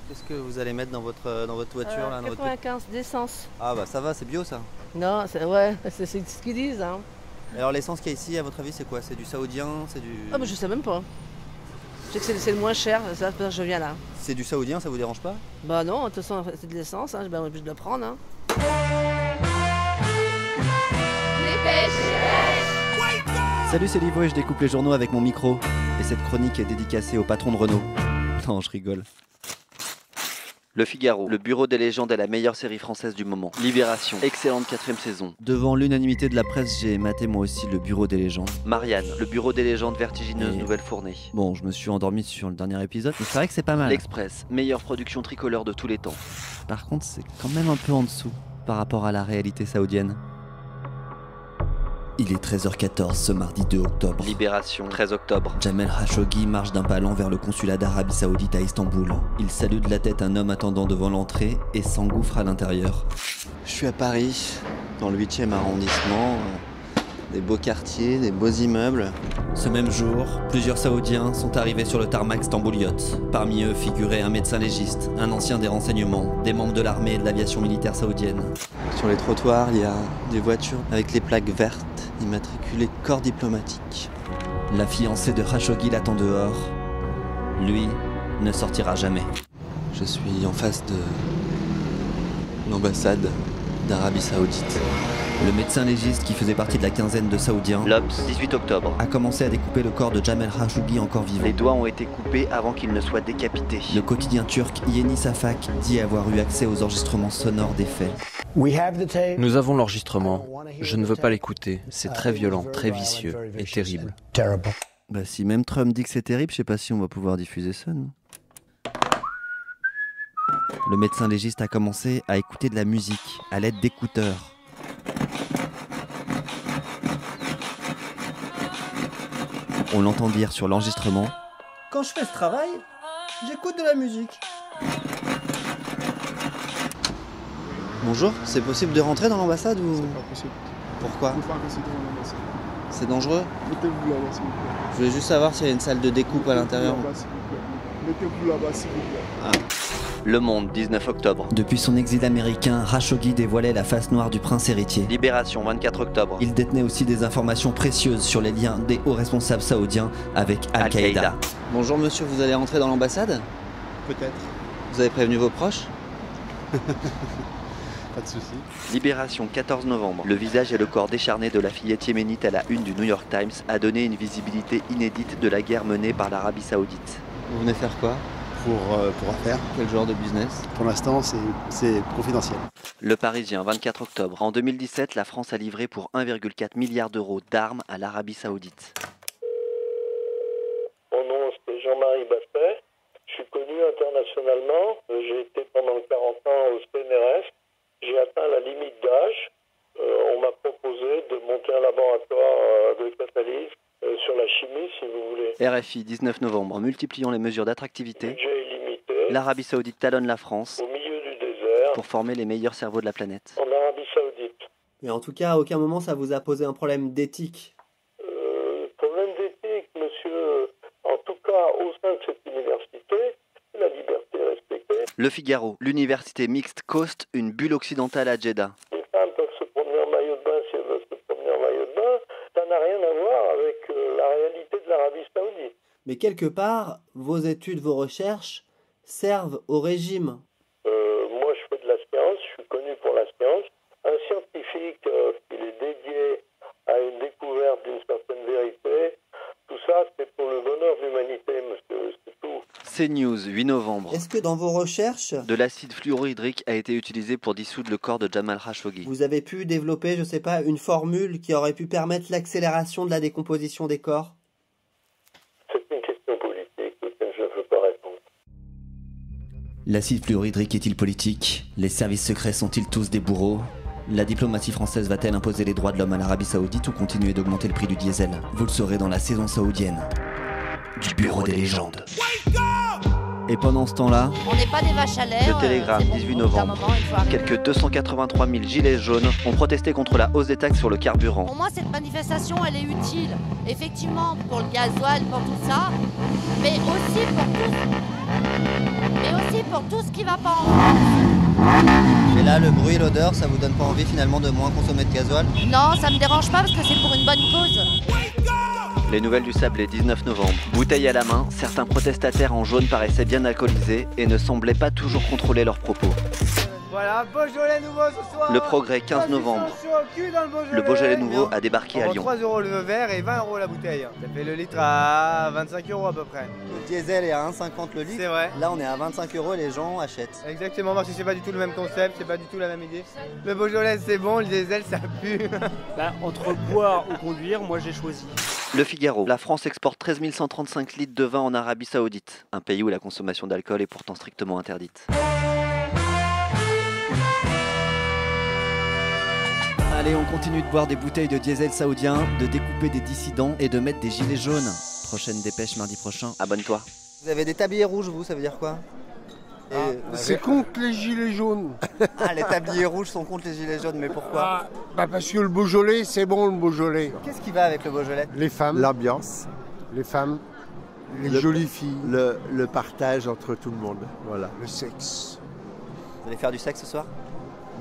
Qu'est-ce que vous allez mettre dans votre voiture là, dans 95 d'essence. Ah bah ça va, c'est bio ça. Non, ouais, c'est ce qu'ils disent. Hein. Alors l'essence qu'il y a ici, à votre avis, c'est quoi? C'est du saoudien? C'est du... Ah, mais je sais même pas. Je sais que c'est le moins cher, ça, je viens là. C'est du saoudien, ça vous dérange pas? Bah non, de toute façon, c'est de l'essence, hein, j'ai bien obligé de le prendre. Hein. Salut, c'est Livo et je découpe les journaux avec mon micro. Et cette chronique est dédicacée au patron de Renault. Non, je rigole. Le Figaro, le bureau des légendes est la meilleure série française du moment. Libération, excellente 4ème saison. Devant l'unanimité de la presse, j'ai maté moi aussi le bureau des légendes. Marianne, le bureau des légendes vertigineuse, nouvelle fournée. Bon, je me suis endormi sur le dernier épisode, mais c'est vrai que c'est pas mal. L'Express, meilleure production tricolore de tous les temps. Par contre, c'est quand même un peu en dessous par rapport à la réalité saoudienne. Il est 13h14 ce mardi 2 octobre. Libération, 13 octobre. Jamel Khashoggi marche d'un pas lent vers le consulat d'Arabie Saoudite à Istanbul. Il salue de la tête un homme attendant devant l'entrée et s'engouffre à l'intérieur. Je suis à Paris, dans le 8e arrondissement. Des beaux quartiers, des beaux immeubles. Ce même jour, plusieurs Saoudiens sont arrivés sur le tarmac Stambouliote. Parmi eux figuraient un médecin légiste, un ancien des renseignements, des membres de l'armée et de l'aviation militaire saoudienne. Sur les trottoirs, il y a des voitures avec les plaques vertes, immatriculées corps diplomatique. La fiancée de Khashoggi l'attend dehors. Lui ne sortira jamais. Je suis en face de l'ambassade d'Arabie Saoudite. Le médecin légiste qui faisait partie de la quinzaine de Saoudiens, l'Obs, 18 octobre, a commencé à découper le corps de Jamel Khashoggi encore vivant. Les doigts ont été coupés avant qu'il ne soit décapité. Le quotidien turc Yeni Safak dit avoir eu accès aux enregistrements sonores des faits. Nous avons l'enregistrement. Je ne veux pas l'écouter. C'est très violent, très vicieux et terrible. Bah si même Trump dit que c'est terrible, je sais pas si on va pouvoir diffuser ça, non? Le médecin légiste a commencé à écouter de la musique à l'aide d'écouteurs. On l'entend dire sur l'enregistrement. Quand je fais ce travail, j'écoute de la musique. Bonjour, c'est possible de rentrer dans l'ambassade ou... C'est pas possible. Pourquoi? Faut pas rester dans l'ambassade. C'est dangereux? Mettez-vous là-bas, s'il vous plaît. Je voulais juste savoir s'il y a une salle de découpe à l'intérieur. Mettez-vous là-bas, s'il vous plaît. Ah. Le Monde, 19 octobre. Depuis son exil américain, Khashoggi dévoilait la face noire du prince héritier. Libération, 24 octobre. Il détenait aussi des informations précieuses sur les liens des hauts responsables saoudiens avec Al-Qaïda. Bonjour monsieur, vous allez rentrer dans l'ambassade? Peut-être. Vous avez prévenu vos proches? Pas de soucis. Libération, 14 novembre. Le visage et le corps décharné de la fillette yéménite à la une du New York Times a donné une visibilité inédite de la guerre menée par l'Arabie Saoudite. Vous venez faire quoi? Pour affaire. Quel genre de business? Pour l'instant, c'est confidentiel. Le Parisien, 24 octobre. En 2017, la France a livré pour 1,4 milliard d'euros d'armes à l'Arabie Saoudite. Mon nom, c'est Jean-Marie Baffet. Je suis connu internationalement. J'ai été pendant 40 ans au CNRS. J'ai atteint la limite d'âge. On m'a proposé de monter un laboratoire de catalyse sur la chimie, si vous voulez. RFI, 19 novembre. En multipliant les mesures d'attractivité, Le budget est limité. l'Arabie Saoudite talonne la France Au milieu du désert, pour former les meilleurs cerveaux de la planète. en Arabie Saoudite. Mais en tout cas, à aucun moment ça vous a posé un problème d'éthique? Problème d'éthique, monsieur. En tout cas, au sein de cette université, la liberté est respectée. Le Figaro, l'université mixte Coast, une bulle occidentale à Jeddah. Les femmes peuvent se promener en maillot de bain si elles veulent se promener en maillot de bain. Ça n'a rien à voir avec la réalité de l'Arabie Saoudite. Mais quelque part, vos études, vos recherches servent au régime. Moi, je fais de la science, je suis connu pour la science. Un scientifique, il est dédié à une découverte d'une certaine vérité. Tout ça, c'est pour le bonheur de l'humanité, monsieur, c'est tout. CNews, 8 novembre. Est-ce que dans vos recherches, de l'acide fluorhydrique a été utilisé pour dissoudre le corps de Jamel Khashoggi? Vous avez pu développer, je sais pas, une formule qui aurait pu permettre l'accélération de la décomposition des corps? C'est une question politique auquel je ne veux pas répondre. L'acide fluorhydrique est-il politique? Les services secrets sont-ils tous des bourreaux? La diplomatie française va-t-elle imposer les droits de l'homme à l'Arabie Saoudite ou continuer d'augmenter le prix du diesel? Vous le saurez dans la saison saoudienne du Bureau des légendes. Et pendant ce temps-là, On n'est pas des vaches à lait. Le Télégramme, 18 novembre. Quelques 283 000 gilets jaunes ont protesté contre la hausse des taxes sur le carburant. Pour moi, cette manifestation, elle est utile. Effectivement, pour le gasoil, pour tout ça, mais aussi pour sur tout ce qui va pas en France. Et là, le bruit et l'odeur, ça vous donne pas envie finalement de moins consommer de gasoil? Non, ça me dérange pas parce que c'est pour une bonne cause. Les nouvelles du Sablé, 19 novembre. Bouteille à la main, certains protestataires en jaune paraissaient bien alcoolisés et ne semblaient pas toujours contrôler leurs propos. Voilà, Beaujolais nouveau ce soir. Le Progrès, 15 novembre. Le Beaujolais nouveau a débarqué à Lyon. 3 € le verre et 20 € la bouteille. Ça fait le litre à 25 € à peu près. Le diesel est à 1,50 le litre. C'est vrai. Là, on est à 25 € et les gens achètent. Exactement, parce que c'est pas du tout le même concept, c'est pas du tout la même idée. Le Beaujolais c'est bon, le diesel ça pue. Entre boire ou conduire, moi j'ai choisi. Le Figaro. La France exporte 13 135 litres de vin en Arabie Saoudite, un pays où la consommation d'alcool est pourtant strictement interdite. Allez, on continue de boire des bouteilles de diesel saoudien, de découper des dissidents et de mettre des gilets jaunes. Prochaine dépêche mardi prochain. Abonne-toi. Vous avez des tabliers rouges, vous, ça veut dire quoi? C'est contre les gilets jaunes. Ah, les tabliers rouges sont contre les gilets jaunes, mais pourquoi? Parce que le Beaujolais, c'est bon le Beaujolais. Qu'est-ce qui va avec le Beaujolais? Les femmes. L'ambiance, Les femmes. Les jolies filles. le partage entre tout le monde. Voilà. Le sexe. Vous allez faire du sexe ce soir?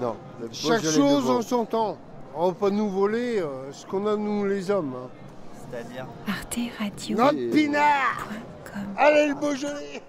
Non. Chaque chose en son temps. On va pas nous voler ce qu'on a nous les hommes. C'est-à-dire? Arte Radio. Notre pinard. Allez le Beaujolais.